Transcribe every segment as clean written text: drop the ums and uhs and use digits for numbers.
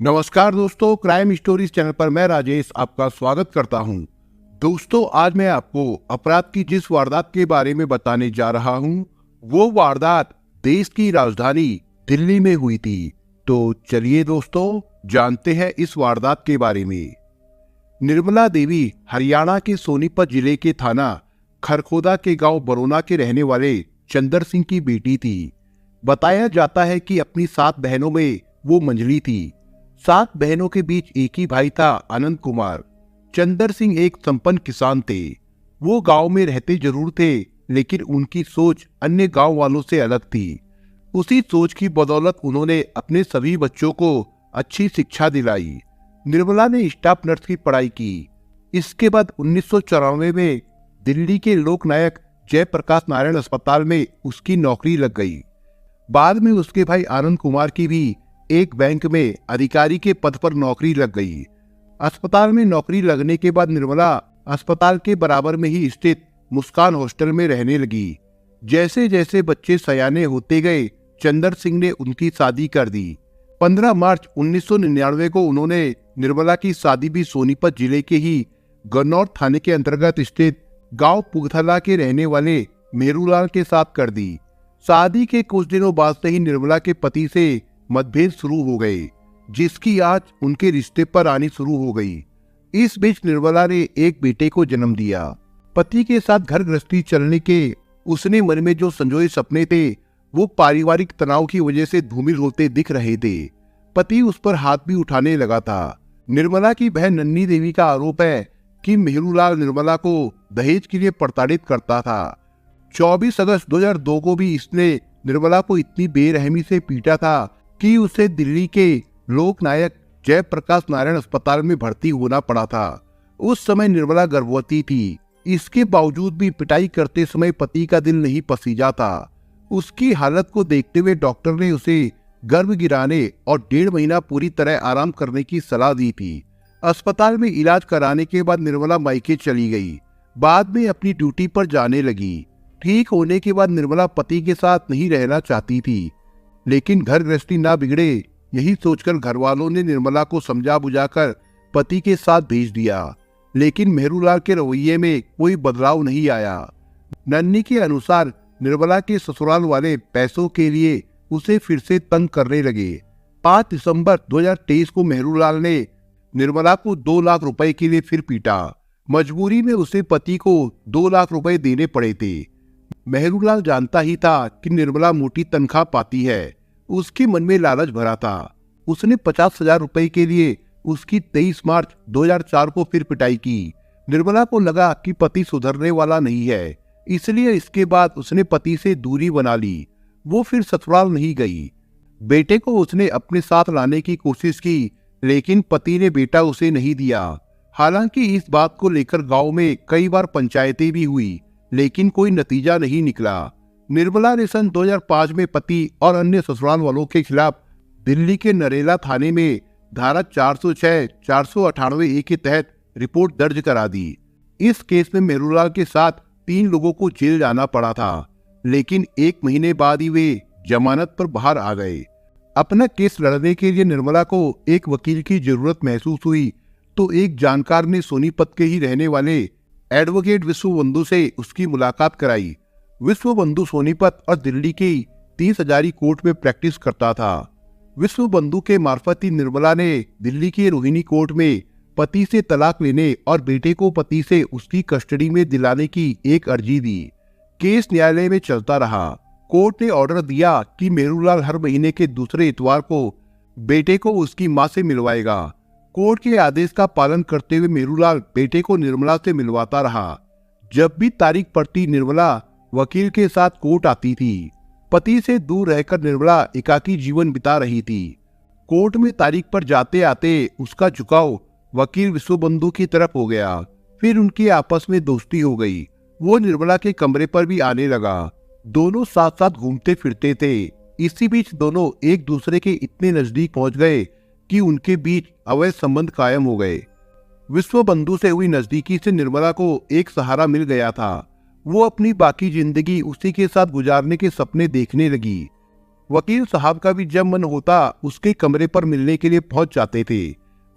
नमस्कार दोस्तों, crime stories channel पर मैं राजेश आपका स्वागत करता हूं। दोस्तों, आज मैं आपको अपराध की जिस वारदात के बारे में बताने जा रहा हूं, वो वारदात देश की राजधानी दिल्ली में हुई थी। तो चलिए दोस्तों, जानते हैं इस वारदात के बारे में। निर्मला देवी हरियाणा के सोनीपत जिले के थाना खरखोदा के गांव बरोना के रहने वाले चंदर सिंह की बेटी थी। बताया जाता है कि अपनी 7 बहनों में वो मंझली थी। 7 बहनों के बीच एक ही भाई था, आनंद कुमार। चंदर सिंह एक संपन्न किसान थे। वो गांव में रहते जरूर थे, लेकिन उनकी सोच अन्य गांव वालों से अलग थी। उसी सोच की बदौलत उन्होंने अपने सभी बच्चों को अच्छी शिक्षा दिलाई। निर्मला ने स्टाफ नर्स की पढ़ाई की। इसके बाद 1994 में दिल्ली के लोकनायक जयप्रकाश नारायण अस्पताल में उसकी नौकरी लग गई। बाद में उसके भाई आनंद कुमार की भी एक बैंक में अधिकारी के पद पर नौकरी लग गई। अस्पताल में नौकरी लगने के बाद निर्मला अस्पताल के बराबर में ही स्थित मुस्कान हॉस्टल में रहने लगी। जैसे जैसे बच्चे सयाने होते गए, चंदर सिंह ने उनकी शादी कर दी। 15 मार्च 1999 को उन्होंने निर्मला की शादी भी सोनीपत जिले के ही गन्नौर थाने के अंतर्गत स्थित गांव पुगथला के रहने वाले मेहरूलाल के साथ कर दी। शादी के कुछ दिनों बाद से ही निर्मला के पति से मतभेद शुरू हो गए, जिसकी आज उनके रिश्ते पर आनी शुरू हो गई। इस बीच निर्मला ने एक बेटे को जन्म दिया। पति के साथ घर गृहस्थी चलने के उसने मन में जो संजोए सपने थे, वो पारिवारिक तनाव की वजह से धूमिल होते दिख रहे थे। पति उस पर हाथ भी उठाने लगा था। निर्मला की बहन नन्नी देवी का आरोप है कि मेहरूलाल निर्मला को दहेज के लिए प्रताड़ित करता था। 24 अगस्त 2002 को भी इसने निर्मला को इतनी बेरहमी से पीटा था कि उसे दिल्ली के लोकनायक जयप्रकाश नारायण अस्पताल में भर्ती होना पड़ा था। उस समय निर्मला गर्भवती थी। इसके बावजूद भी पिटाई करते समय पति का दिल नहीं पसीजा था। उसकी हालत को देखते हुए डॉक्टर ने उसे गर्भ गिराने और 1.5 महीना पूरी तरह आराम करने की सलाह दी थी। अस्पताल में इलाज कराने के बाद निर्मला मायके चली गई। बाद में अपनी ड्यूटी पर जाने लगी। ठीक होने के बाद निर्मला पति के साथ नहीं रहना चाहती थी, लेकिन घर गृहस्थी ना बिगड़े, यही सोचकर घर वालों ने निर्मला को समझा बुझाकर पति के साथ भेज दिया। लेकिन मेहरूलाल के रवैये में कोई बदलाव नहीं आया। नन्नी के अनुसार निर्मला के ससुराल वाले पैसों के लिए उसे फिर से तंग करने लगे। 5 दिसंबर 2023 को मेहरूलाल ने निर्मला को 2 लाख रुपए के लिए फिर पीटा। मजबूरी में उसे पति को 2 लाख रुपए देने पड़े थे। मेहरूलाल जानता ही था कि निर्मला मोटी तनख्वाह पाती है। उसके मन में लालच भरा था। उसने 50,000 रुपए के लिए उसकी 23 मार्च 2004 को फिर पिटाई की। निर्मला को लगा कि पति सुधरने वाला नहीं है, इसलिए इसके बाद उसने पति से दूरी बना ली। वो फिर ससुराल नहीं गई। बेटे को उसने अपने साथ लाने की कोशिश की, लेकिन पति ने बेटा उसे नहीं दिया। हालांकि इस बात को लेकर गांव में कई बार पंचायतें भी हुई, लेकिन कोई नतीजा नहीं निकला। निर्मला ने सन 2005 में पति और अन्य ससुराल वालों के खिलाफ दिल्ली के नरेला थाने में धारा 406, 498 ए के तहत रिपोर्ट दर्ज करा दी। इस केस में मेहरूलाल के साथ 3 लोगों को जेल जाना पड़ा था, लेकिन 1 महीने बाद ही वे जमानत पर बाहर आ गए। अपना केस लड़ने के लिए निर्मला को एक वकील की जरूरत महसूस हुई, तो एक जानकार ने सोनीपत के ही रहने वाले एडवोकेट विश्वबंधु से उसकी मुलाकात कराई। विश्वबंधु सोनीपत और दिल्ली की 30 हजारी कोर्ट में प्रैक्टिस करता था। विश्वबंधु के मार्फत ही निर्मला ने दिल्ली की रोहिणी कोर्ट में पति से तलाक लेने और बेटे को पति से उसकी कस्टडी में दिलाने की एक अर्जी दी। केस न्यायालय में चलता रहा। कोर्ट ने ऑर्डर दिया कि मेहरूलाल हर महीने के दूसरे इतवार को बेटे को उसकी मां से मिलवाएगा। कोर्ट के आदेश का पालन करते हुए मेहरूलाल बेटे को निर्मला से मिलवाता रहा। जब भी तारीख पड़ती, निर्मला वकील के साथ कोर्ट आती थी। पति से दूर रहकर निर्मला एकाकी जीवन बिता रही थी। कोर्ट में तारीख पर जाते आते उसका झुकाव वकील विश्वबंधु की तरफ हो गया। फिर उनकी आपस में दोस्ती हो गई। वो निर्मला के कमरे पर भी आने लगा। दोनों साथ साथ घूमते फिरते थे। इसी बीच दोनों एक दूसरे के इतने नजदीक पहुंच गए कि उनके बीच अवैध संबंध कायम हो गए। विश्वबंधु से हुई नजदीकी से निर्मला को एक सहारा मिल गया था। वो अपनी बाकी जिंदगी उसी के साथ गुजारने के सपने देखने लगी। वकील साहब का भी जब मन होता उसके कमरे पर मिलने के लिए पहुंच जाते थे।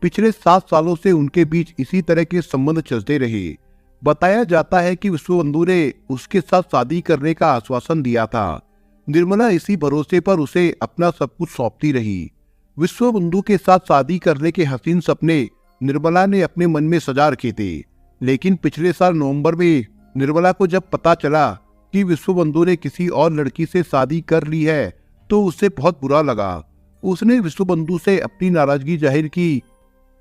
पिछले 7 सालों से उनके बीच इसी तरह के संबंध चलते रहे। बताया जाता है कि विश्वबंधु ने उसके साथ शादी करने का आश्वासन दिया था। निर्मला इसी भरोसे पर उसे अपना सब कुछ सौंपती रही। विश्वबंधु के साथ शादी करने के हसीन सपने निर्मला ने अपने मन में सजा रखे थे। लेकिन पिछले साल नवंबर में निर्मला को जब पता चला कि विश्वबंधु ने किसी और लड़की से शादी कर ली है तो उसे बहुत बुरा लगा। उसने विश्वबंधु से अपनी नाराजगी जाहिर की।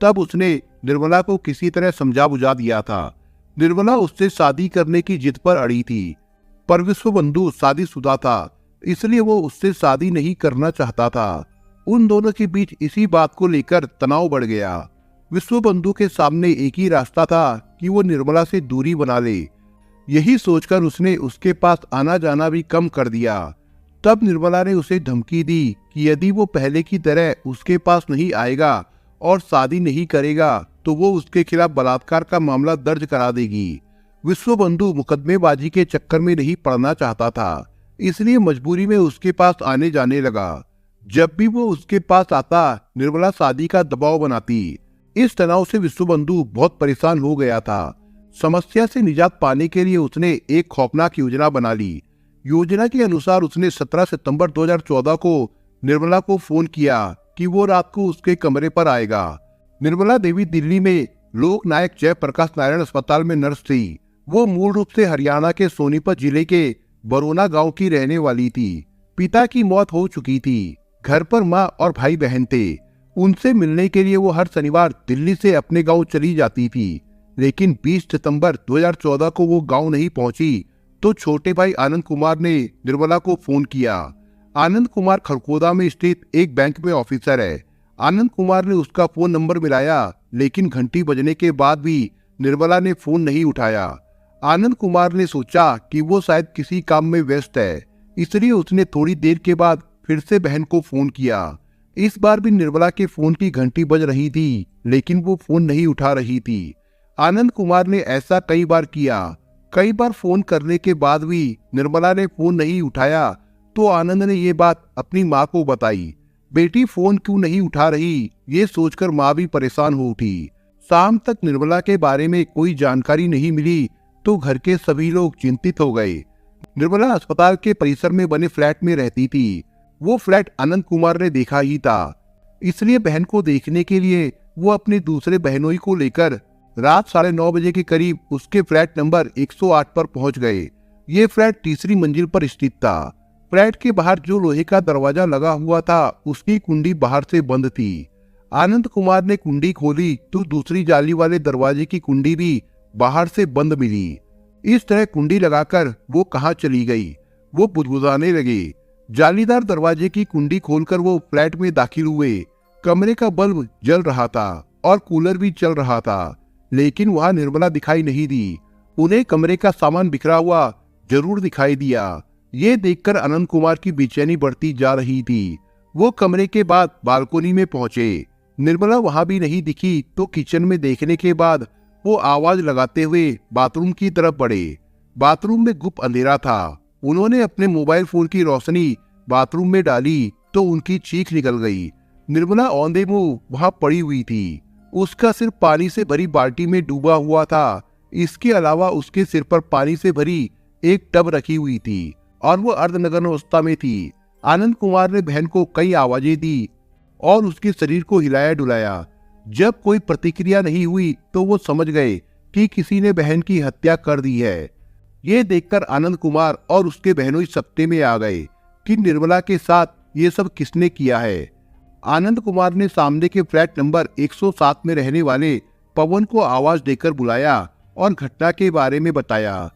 तब उसने निर्मला को किसी तरह समझा बुझा दिया था। निर्मला उससे शादी करने की जिद पर अड़ी थी, पर विश्वबंधु शादीशुदा था, इसलिए वो उससे शादी नहीं करना चाहता था। उन दोनों के बीच इसी बात को लेकर तनाव बढ़ गया। विश्वबंधु के सामने एक ही रास्ता था कि वो निर्मला से दूरी बना ले। यही सोचकर उसने उसके पास आना जाना भी कम कर दिया। तब निर्मला ने उसे धमकी दी कि यदि वो पहले की तरह उसके पास नहीं आएगा और शादी नहीं करेगा तो वो उसके खिलाफ बलात्कार का मामला दर्ज करा देगी। विश्वबंधु मुकदमेबाजी के चक्कर में नहीं पड़ना चाहता था, इसलिए मजबूरी में उसके पास आने जाने लगा। जब भी वो उसके पास आता, निर्मला शादी का दबाव बनाती। इस तनाव से विश्वबंधु बहुत परेशान हो गया था। समस्या से निजात पाने के लिए उसने एक खौफनाक योजना बना ली। योजना के अनुसार उसने 17 सितंबर 2014 को निर्मला को फोन किया कि वो रात को उसके कमरे पर आएगा। निर्मला देवी दिल्ली में लोक नायक जयप्रकाश नारायण अस्पताल में नर्स थी। वो मूल रूप से हरियाणा के सोनीपत जिले के बरोना गांव की रहने वाली थी। पिता की मौत हो चुकी थी। घर पर माँ और भाई बहन थे। उनसे मिलने के लिए वो हर शनिवार दिल्ली से अपने गांव चली जाती थी। लेकिन 20 सितंबर 2014 को वो गांव नहीं पहुंची तो छोटे भाई आनंद कुमार ने निर्मला को फोन किया। आनंद कुमार खरखोदा में स्थित एक बैंक में ऑफिसर है। आनंद कुमार ने उसका फोन नंबर मिलाया, लेकिन घंटी बजने के बाद भी निर्मला ने फोन नहीं उठाया। आनंद कुमार ने सोचा कि वो शायद किसी काम में व्यस्त है, इसलिए उसने थोड़ी देर के बाद फिर से बहन को फोन किया। इस बार भी निर्मला के फोन की घंटी बज रही थी, लेकिन वो फोन नहीं उठा रही थी। आनंद कुमार ने ऐसा कई बार किया। कई बार फोन करने के बाद भी निर्मला ने फोन नहीं उठाया तो आनंद ने ये बात अपनी माँ को बताई। बेटी फोन क्यों नहीं उठा रही, ये सोचकर माँ भी परेशान हो उठी। शाम तक निर्मला के बारे में कोई जानकारी नहीं मिली तो घर के सभी लोग चिंतित हो गए। निर्मला अस्पताल के परिसर में बने फ्लैट में रहती थी। वो फ्लैट आनंद कुमार ने देखा ही था, इसलिए बहन को देखने के लिए वो अपने दूसरे बहनोई को लेकर रात 9:30 बजे के करीब उसके फ्लैट नंबर 108 पर पहुंच गए। ये फ्लैट तीसरी मंजिल पर स्थित था। फ्लैट के बाहर जो लोहे का दरवाजा लगा हुआ था उसकी कुंडी बाहर से बंद थी। आनंद कुमार ने कुंडी खोली तो दूसरी जाली वाले दरवाजे की कुंडी भी बाहर से बंद मिली। इस तरह कुंडी लगाकर वो कहाँ चली गई? वो बुदबुदाने लगे। जालीदार दरवाजे की कुंडी खोलकर वो फ्लैट में दाखिल हुए। कमरे का बल्ब जल रहा था और कूलर भी चल रहा था, लेकिन वहां निर्मला दिखाई नहीं दी। उन्हें कमरे का सामान बिखरा हुआ जरूर दिखाई दिया। ये देखकर आनंद कुमार की बेचैनी बढ़ती जा रही थी। वो कमरे के बाद बालकोनी में पहुंचे। निर्मला वहां भी नहीं दिखी तो किचन में देखने के बाद वो आवाज लगाते हुए बाथरूम की तरफ बढ़े। बाथरूम में गुप्त अंधेरा था। उन्होंने अपने मोबाइल फोन की रोशनी बाथरूम में डाली तो उनकी चीख निकल गई। निर्मला औंधे मुंह वहां पड़ी हुई थी। उसका सिर पानी से भरी बाल्टी में डूबा हुआ था। इसके अलावा उसके सिर पर पानी से भरी एक टब रखी हुई थी और वो अर्धनग्न अवस्था में थी। आनंद कुमार ने बहन को कई आवाजें दी और उसके शरीर को हिलाया डुलाया। जब कोई प्रतिक्रिया नहीं हुई तो वो समझ गए कि किसी ने बहन की हत्या कर दी है। ये देखकर आनंद कुमार और उसके बहनोई सत्ते में आ गए कि निर्मला के साथ ये सब किसने किया है। आनंद कुमार ने सामने के फ्लैट नंबर 107 में रहने वाले पवन को आवाज देकर बुलाया और घटना के बारे में बताया।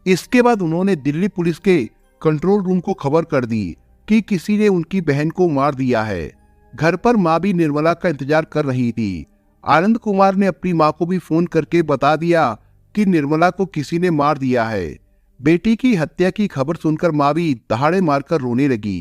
इसके बाद उन्होंने दिल्ली पुलिस के कंट्रोल रूम को खबर कर दी कि किसी ने उनकी बहन को मार दिया है। घर पर माँ भी निर्मला का इंतजार कर रही थी। आनंद कुमार ने अपनी माँ को भी फोन करके बता दिया कि निर्मला को किसी ने मार दिया है। बेटी की हत्या की खबर सुनकर माँ भी दहाड़े मारकर रोने लगी।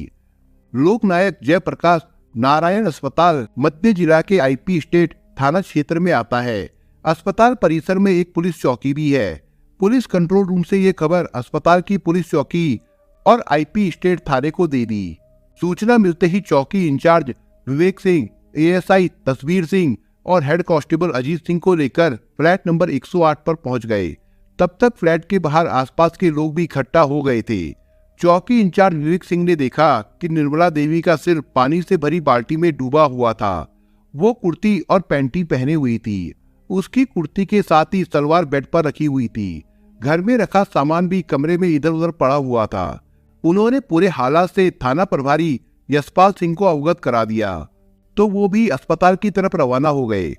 लोक नायक जयप्रकाश नारायण अस्पताल मध्य जिला के आईपी स्टेट थाना क्षेत्र में आता है। अस्पताल परिसर में एक पुलिस चौकी भी है। पुलिस कंट्रोल रूम से ये खबर अस्पताल की पुलिस चौकी और आईपी स्टेट थाने को दे दी। सूचना मिलते ही चौकी इंचार्ज विवेक सिंह, एएसआई तस्वीर सिंह और हेड कांस्टेबल अजीत सिंह को लेकर फ्लैट नंबर 108 पर पहुंच गए। तब तक फ्लैट के बाहर आसपास के लोग भी इकट्ठा हो गए थे। चौकी इंचार्ज विवेक सिंह ने देखा कि निर्मला देवी का सिर पानी से भरी बाल्टी में डूबा हुआ था। वो कुर्ती और पैंटी पहने हुई थी। उसकी कुर्ती के साथ ही सलवार बेड पर रखी हुई थी। घर में रखा सामान भी कमरे में इधर उधर पड़ा हुआ था। उन्होंने पूरे हालात से थाना प्रभारी यशपाल सिंह को अवगत करा दिया, तो वो भी अस्पताल की तरफ रवाना हो गए।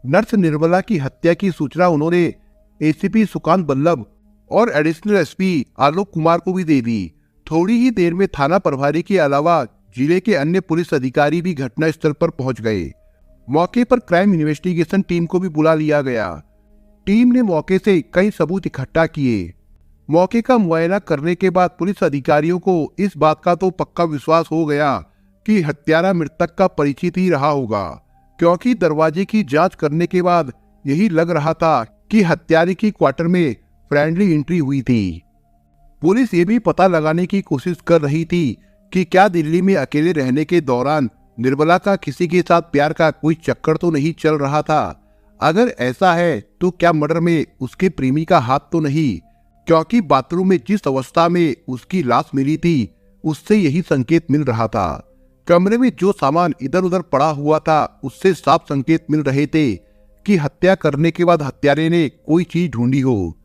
नर्स निर्मला की हत्या की सूचना उन्होंने एसीपी सुकांत बल्लभ और एडिशनल एसपी आलोक कुमार को भी दे दी। थोड़ी ही देर में थाना प्रभारी के अलावा जिले के अन्य पुलिस अधिकारी भी घटना स्थल पर पहुंच गए। मौके पर क्राइम इन्वेस्टिगेशन टीम को भी बुला लिया गया। टीम ने मौके से कई सबूत इकट्ठा किए। मौके का मुआयना करने के बाद पुलिस अधिकारियों को इस बात का तो पक्का विश्वास हो गया कि हत्यारा मृतक का परिचित ही रहा होगा, क्योंकि दरवाजे की जांच करने के बाद यही लग रहा था कि हत्यारे की क्वार्टर में फ्रेंडली एंट्री हुई थी। पुलिस ये भी पता लगाने की कोशिश कर रही थी कि क्या दिल्ली में अकेले रहने के दौरान निर्मला का किसी के साथ प्यार का कोई चक्कर तो नहीं चल रहा था। अगर ऐसा है तो क्या मर्डर में उसके प्रेमी का हाथ तो नहीं, क्योंकि बाथरूम में जिस अवस्था में उसकी लाश मिली थी उससे यही संकेत मिल रहा था। कमरे में जो सामान इधर उधर पड़ा हुआ था उससे साफ संकेत मिल रहे थे कि हत्या करने के बाद हत्यारे ने कोई चीज ढूंढी हो।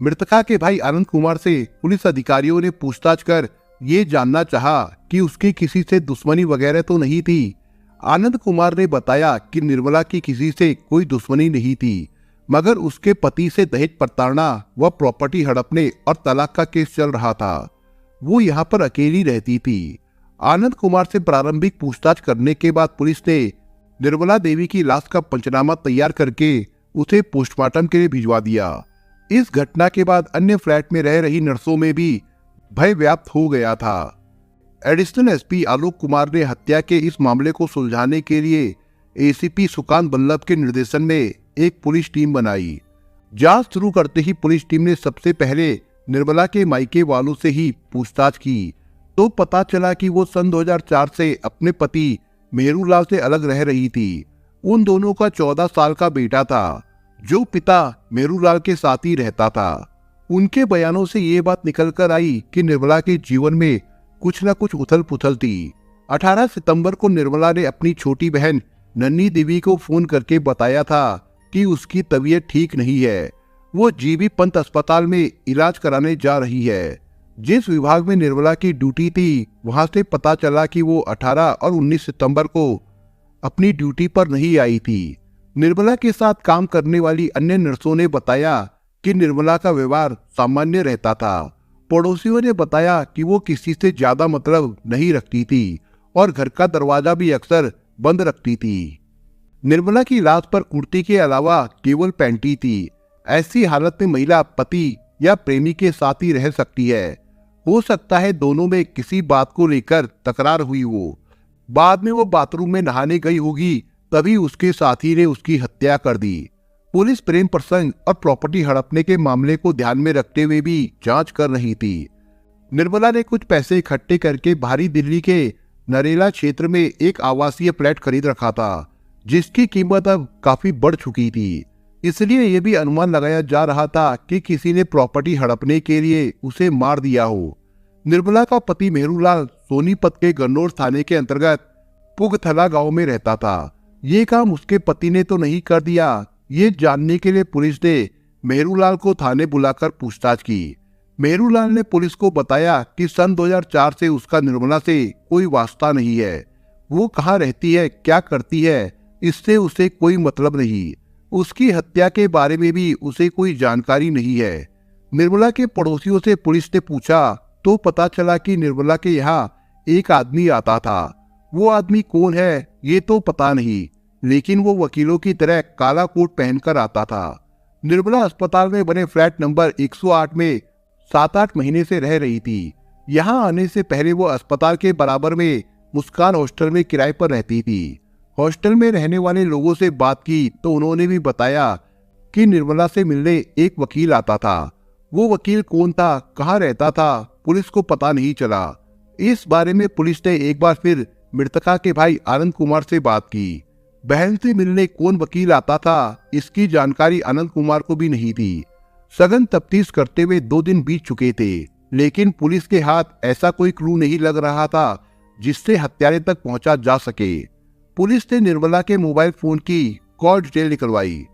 मृतका के भाई आनंद कुमार से पुलिस अधिकारियों ने पूछताछ कर ये जानना चाहा कि उसकी किसी से दुश्मनी वगैरह तो नहीं थी। आनंद कुमार ने बताया कि निर्मला की किसी से कोई दुश्मनी नहीं थी, मगर उसके पति से दहेज प्रताड़ना व प्रॉपर्टी हड़पने और तलाक का केस चल रहा था। वो यहाँ पर अकेली रहती थी। आनंद कुमार से प्रारंभिक पूछताछ करने के बाद पुलिस ने निर्मला देवी की लाश का पंचनामा तैयार करके उसे पोस्टमार्टम के लिए भिजवा दिया। इस घटना के बाद अन्य फ्लैट में रह रही नर्सों में भी भय व्याप्त हो गया था। एडिशनल एसपी आलोक कुमार ने हत्या के इस मामले को सुलझाने के लिए एसीपी सुकांत बल्लभ के निर्देशन में एक पुलिस टीम बनाई। जांच शुरू करते ही पुलिस टीम ने सबसे पहले निर्मला के मायके वालों से ही पूछताछ की, तो पता चला कि वो सन 2004 से अपने पति मेहरूलाल से अलग रह रही थी। उन दोनों का 14 साल का बेटा था, जो पिता मेहरूलाल के साथ ही रहता था। उनके बयानों से ये बात निकल कर आई कि निर्मला के जीवन में कुछ न कुछ उथल पुथल थी। 18 सितंबर को निर्मला ने अपनी छोटी बहन नन्ही देवी को फोन करके बताया था कि उसकी तबीयत ठीक नहीं है। वो जीबी पंत अस्पताल में इलाज कराने जा रही है। जिस विभाग में निर्मला की ड्यूटी थी, वहां से पता चला कि वो 18 और 19 सितंबर को अपनी ड्यूटी पर नहीं आई थी। निर्मला के साथ काम करने वाली अन्य नर्सों ने बताया कि निर्मला का व्यवहार सामान्य रहता था। पड़ोसियों ने बताया कि वो किसी से ज्यादा मतलब नहीं रखती थी और घर का दरवाजा भी अक्सर बंद रखती थी। निर्मला की लाश पर कुर्ती के अलावा केवल पैंटी थी। ऐसी हालत में महिला पति या प्रेमी के साथ ही रह सकती है। हो सकता है दोनों में किसी बात को लेकर तकरार हुई हो। बाद में वो बाथरूम में नहाने गई होगी, तभी उसके साथी ने उसकी हत्या कर दी। पुलिस प्रेम प्रसंग और प्रॉपर्टी हड़पने के मामले को ध्यान में रखते हुए भी जांच कर रही थी। निर्मला ने कुछ पैसे इकट्ठे करके बाहरी दिल्ली के नरेला क्षेत्र में एक आवासीय फ्लैट खरीद रखा था, जिसकी कीमत अब काफी बढ़ चुकी थी। इसलिए यह भी अनुमान लगाया जा रहा था कि किसी ने प्रॉपर्टी हड़पने के लिए उसे मार दिया हो। निर्मला का पति मेहरूलाल सोनीपत के गन्नौर थाने के अंतर्गत पुगथला गांव में रहता था। ये काम उसके पति ने तो नहीं कर दिया। ये जानने के लिए पुलिस ने मेहरूलाल को थाने बुलाकर पूछताछ की। मेहरूलाल ने पुलिस को बताया कि सन 2004 से उसका निर्मला से कोई वास्ता नहीं है। वो कहाँ रहती है, क्या करती है, इससे उसे कोई मतलब नहीं। उसकी हत्या के बारे में भी उसे कोई जानकारी नहीं है। निर्मला के पड़ोसियों से पुलिस ने पूछा तो पता चला कि निर्मला के यहाँ एक आदमी आता था। वो आदमी कौन है ये तो पता नहीं, लेकिन वो वकीलों की तरह काला कोट पहनकर आता था। निर्मला अस्पताल में बने फ्लैट नंबर 108 में 7-8 महीने से रह रही थी। यहाँ आने से पहले वो अस्पताल के बराबर में मुस्कान हॉस्टल में किराए पर रहती थी। हॉस्टल में रहने वाले लोगों से बात की तो उन्होंने भी बताया कि निर्मला से मिलने एक वकील आता था। वो वकील कौन था, कहाँ रहता था, पुलिस को पता नहीं चला। इस बारे में पुलिस ने एक बार फिर मृतका के भाई आनंद कुमार से बात की। बहन से मिलने कौन वकील आता था, इसकी जानकारी आनंद कुमार को भी नहीं थी। सघन तफ्तीश करते हुए 2 दिन बीत चुके थे, लेकिन पुलिस के हाथ ऐसा कोई क्लू नहीं लग रहा था जिससे हत्यारे तक पहुंचा जा सके। पुलिस ने निर्मला के मोबाइल फोन की कॉल डिटेल निकलवाई।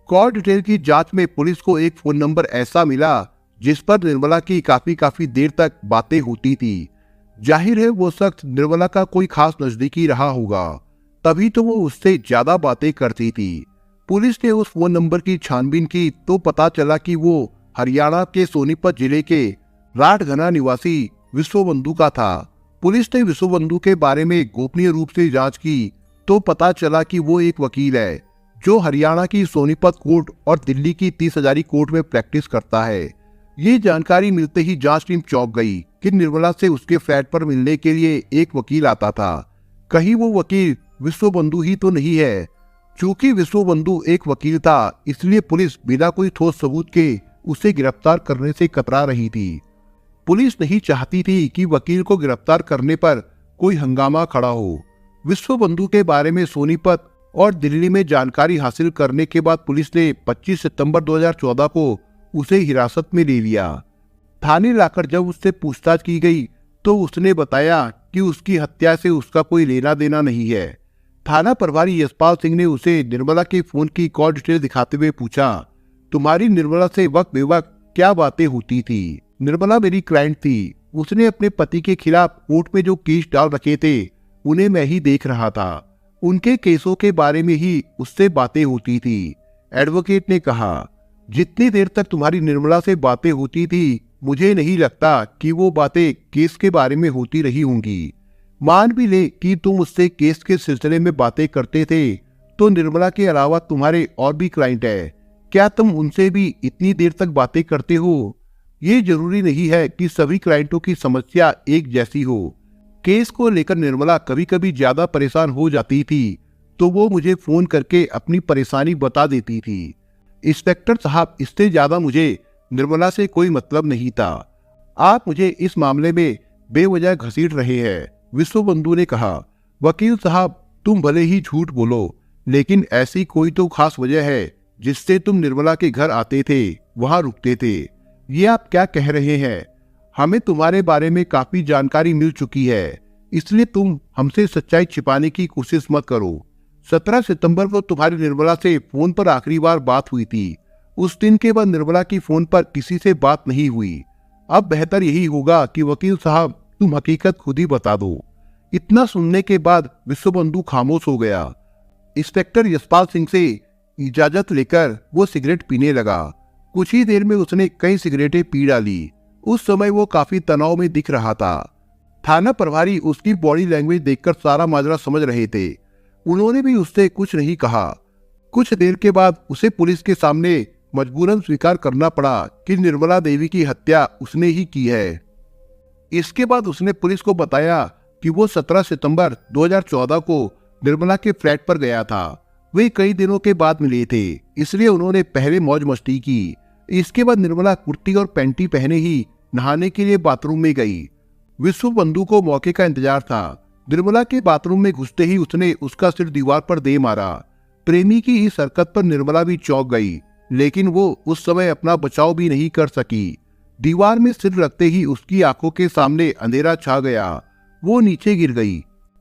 कॉल डिटेल की जांच में पुलिस को एक फोन नंबर ऐसा मिला जिस पर निर्मला की काफी देर तक बातें होती थी। जाहिर है वो शख्स निर्मला का कोई खास नजदीकी रहा होगा, तभी तो वो उससे ज्यादा बातें करती थी। पुलिस ने उस फोन नंबर की छानबीन की तो पता चला कि वो हरियाणा के सोनीपत जिले के राठघना निवासी विश्वबंधु का था। पुलिस ने विश्वबंधु के बारे में गोपनीय रूप से जांच की तो पता चला कि वो एक वकील है जो हरियाणा की सोनीपत कोर्ट और दिल्ली की 30 हजारी कोर्ट में प्रैक्टिस करता है। ये जानकारी मिलते ही जांच टीम चौंक गई कि निर्मला से उसके फ्लैट पर मिलने के लिए एक वकील आता था। कहीं वो वकील विश्वबंधु ही तो नहीं है। चूंकि विश्वबंधु एक वकील था, इसलिए पुलिस बिना कोई ठोस सबूत के उसे गिरफ्तार करने से कतरा रही थी। पुलिस नहीं चाहती थी कि वकील को गिरफ्तार करने पर कोई हंगामा खड़ा हो। विश्वबंधु के बारे में सोनीपत और दिल्ली में जानकारी हासिल करने के बाद पुलिस ने 25 सितंबर 2014 को उसे हिरासत में ले लिया। थाने लाकर जब उससे पूछताछ की गई तो उसने बताया कि उसकी हत्या से उसका कोई लेना देना नहीं है। थाना प्रभारी यशपाल सिंह ने उसे निर्मला के फोन की कॉल डिटेल दिखाते हुए पूछा, तुम्हारी निर्मला से वक्त बेवक्त क्या बातें होती थी? निर्मला मेरी क्लाइंट थी। उसने अपने पति के खिलाफ कोर्ट में जो केस डाल रखे थे उन्हें मैं ही देख रहा था। उनके केसों के बारे में ही उससे बातें होती थी। एडवोकेट ने कहा, जितनी देर तक तुम्हारी निर्मला से बातें होती थी मुझे नहीं लगता कि वो बातें केस के बारे में होती रही होंगी। मान भी ले कि तुम उससे केस के सिलसिले में बातें करते थे तो निर्मला के अलावा तुम्हारे और भी क्लाइंट है, क्या तुम उनसे भी इतनी देर तक बातें करते हो? ये जरूरी नहीं है कि सभी क्लाइंटों की समस्या एक जैसी हो। केस को लेकर निर्मला कभी कभी ज्यादा परेशान हो जाती थी तो वो मुझे फोन करके अपनी परेशानी बता देती थी। इंस्पेक्टर साहब, इससे ज्यादा मुझे निर्मला से कोई मतलब नहीं था। आप मुझे इस मामले में बेवजह घसीट रहे हैं, विश्वबंधु ने कहा। वकील साहब, तुम भले ही झूठ बोलो, लेकिन ऐसी कोई तो खास वजह है जिससे तुम निर्मला के घर आते थे, वहां रुकते थे। ये आप क्या कह रहे हैं? हमें तुम्हारे बारे में काफी जानकारी मिल चुकी है, इसलिए तुम हमसे सच्चाई छिपाने की कोशिश मत करो। 17 सितंबर को तुम्हारी निर्मला से फोन पर आखिरी बार बात हुई थी। उस दिन के बाद निर्मला की फोन पर किसी से बात नहीं हुई। अब बेहतर यही होगा कि वकील साहब तुम हकीकत खुद ही बता दो। इतना सुनने के बाद विश्वबंधु खामोश हो गया। इंस्पेक्टर यशपाल सिंह से इजाजत लेकर वो सिगरेट पीने लगा। कुछ ही देर में उसने कई सिगरेटें पी डाली। उस समय वो काफी तनाव में दिख रहा था। थाना प्रभारी उसकी बॉडी लैंग्वेज देखकर सारा माजरा समझ रहे थे। उन्होंने भी उससे कुछ नहीं कहा। कुछ देर के बाद उसे पुलिस के सामने मजबूरन स्वीकार करना पड़ा कि निर्मला देवी की हत्या उसने ही की है। इसके बाद उसने पुलिस को बताया कि वो 17 सितंबर 2014 को निर्मला के फ्लैट पर गया था। वे कई दिनों के बाद मिले थे, इसलिए उन्होंने पहले मौज मस्ती की। इसके बाद निर्मला कुर्ती और पैंटी पहने ही नहाने के लिए बाथरूम में गई। विश्वबंधु को मौके का इंतजार था। निर्मला के बाथरूम में घुसते ही उसने उसका सिर दीवार पर दे मारा। प्रेमी की इस हरकत पर निर्मला भी चौंक गई, लेकिन वो उस समय अपना बचाव भी नहीं कर सकी। दीवार में सिर रखते ही उसकी आंखों के सामने अंधेरा छा गया। वो नीचे गिर गई।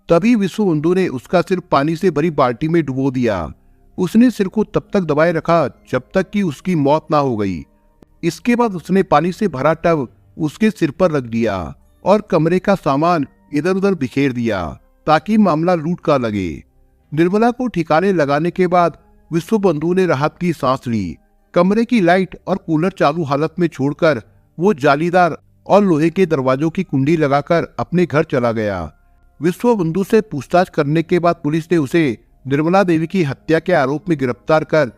तभी विश्वबंधु ने उसका सिर पानी से भरी बाल्टी में डुबो दिया। उसने सिर को तब तक दबाए रखा जब तक कि उसकी मौत ना हो गई। इसके बाद उसने पानी से भरा टब उसके सिर पर रख दिया और कमरे का सामान इधर उधर बिखेर दिया ताकि मामला लूट का लगे। निर्मला को ठिकाने लगाने के बाद विश्वबंधु ने राहत की सांस ली। कमरे की लाइट और कूलर चालू हालत में छोड़कर वो जालीदार और लोहे के दरवाजों की कुंडी लगाकर अपने घर चला गया। विश्वबंधु से पूछताछ करने के बाद पुलिस ने उसे निर्मला देवी की हत्या के आरोप में गिरफ्तार कर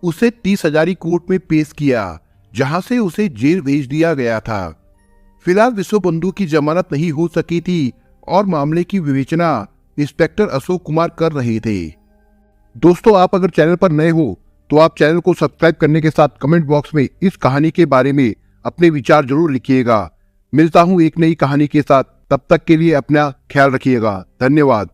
उसे 30 हजारी कोर्ट में पेश किया, जहां से उसे जेल भेज दिया गया था। फिलहाल विश्वबंधु की जमानत नहीं हो सकी थी और मामले की विवेचना इंस्पेक्टर अशोक कुमार कर रहे थे। दोस्तों, आप अगर चैनल पर नए हो तो आप चैनल को सब्सक्राइब करने के साथ कमेंट बॉक्स में इस कहानी के बारे में अपने विचार जरूर लिखिएगा। मिलता हूं एक नई कहानी के साथ। तब तक के लिए अपना ख्याल रखिएगा। धन्यवाद।